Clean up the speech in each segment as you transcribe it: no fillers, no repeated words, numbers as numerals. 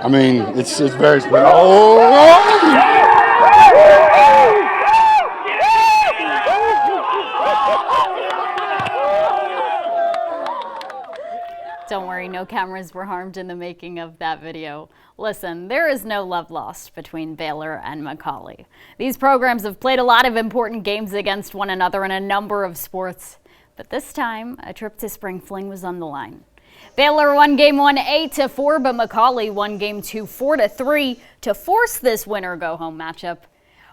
I mean, it's very special. Oh! Don't worry, no cameras were harmed in the making of that video. Listen, there is no love lost between Baylor and McCallie. These programs have played a lot of important games against one another in a number of sports, but this time, a trip to Spring Fling was on the line. Baylor won game 1 8-4, but McCallie won game 2 4-3 to force this winner-go-home matchup.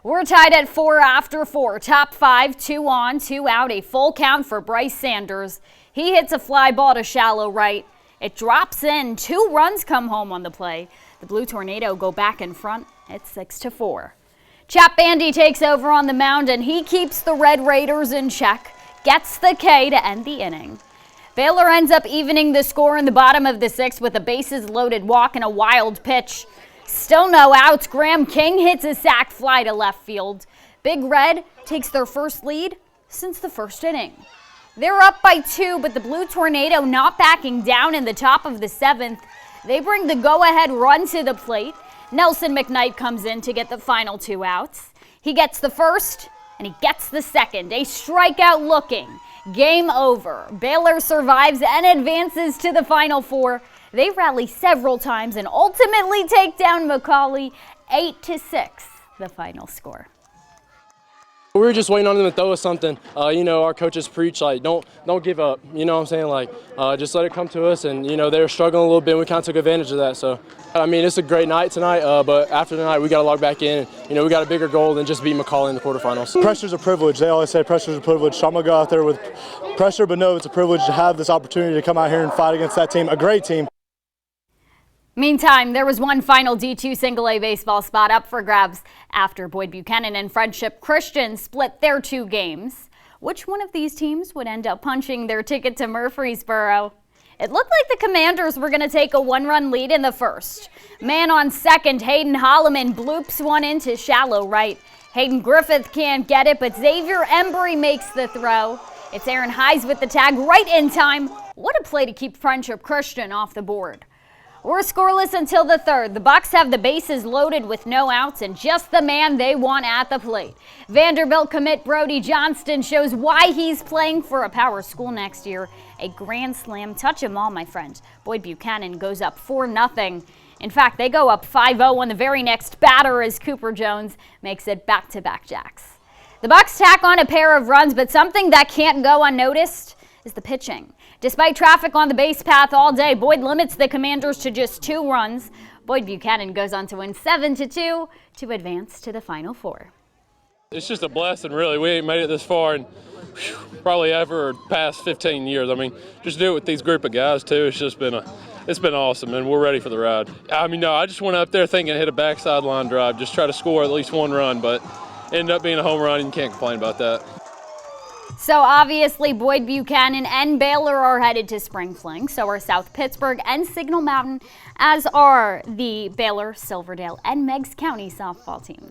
We're tied at 4 after 4. Top 5, 2 on, 2 out, a full count for Bryce Sanders. He hits a fly ball to shallow right. It drops in. 2 runs come home on the play. The Blue Tornado go back in front at 6-4. Chap Bandy takes over on the mound, and he keeps the Red Raiders in check. Gets the K to end the inning. Baylor ends up evening the score in the bottom of the 6th with a bases-loaded walk and a wild pitch. Still no outs. Graham King hits a sac fly to left field. Big Red takes their first lead since the first inning. They're up by 2, but the Blue Tornado not backing down in the top of the 7th. They bring the go-ahead run to the plate. Nelson McKnight comes in to get the final 2 outs. He gets the first, and he gets the second. A strikeout looking. Game over. Baylor survives and advances to the Final Four. They rally several times and ultimately take down McCallie 8-6, the final score. We were just waiting on them to throw us something. Our coaches preach, like, don't give up. You know what I'm saying? Like, just let it come to us. And, they were struggling a little bit, and we kind of took advantage of that. So, it's a great night tonight, but after the night, we got to log back in. And, we got a bigger goal than just beat McCallie in the quarterfinals. Pressure's a privilege. They always say pressure's a privilege. So I'm going to go out there with pressure, but no, it's a privilege to have this opportunity to come out here and fight against that team, a great team. Meantime, there was one final D2 single-A baseball spot up for grabs after Boyd-Buchanan and Friendship Christian split their 2 games. Which one of these teams would end up punching their ticket to Murfreesboro? It looked like the Commanders were going to take a 1-run lead in the first. Man on second, Hayden Holloman bloops one into shallow right. Hayden Griffith can't get it, but Xavier Embry makes the throw. It's Aaron Hayes with the tag right in time. What a play to keep Friendship Christian off the board. We're scoreless until the 3rd. The Bucs have the bases loaded with no outs and just the man they want at the plate. Vanderbilt commit Brody Johnston shows why he's playing for a power school next year. A grand slam. Touch 'em all, my friend. Boyd-Buchanan goes up 4-0. In fact, they go up 5-0 on the very next batter as Cooper Jones makes it back-to-back jacks. The Bucs tack on a pair of runs, but something that can't go unnoticed is the pitching. Despite traffic on the base path all day, Boyd limits the Commanders to just 2 runs. Boyd-Buchanan goes on to win 7-2 to advance to the Final Four. It's just a blessing, really. We ain't made it this far in probably ever past 15 years. Just do it with these group of guys, too. It's been awesome, and we're ready for the ride. I just went up there thinking hit a backside line drive, just try to score at least 1 run, but ended up being a home run, and you can't complain about that. So obviously Boyd-Buchanan and Baylor are headed to Spring Fling. So are South Pittsburgh and Signal Mountain, as are the Baylor, Silverdale, and Meigs County softball teams.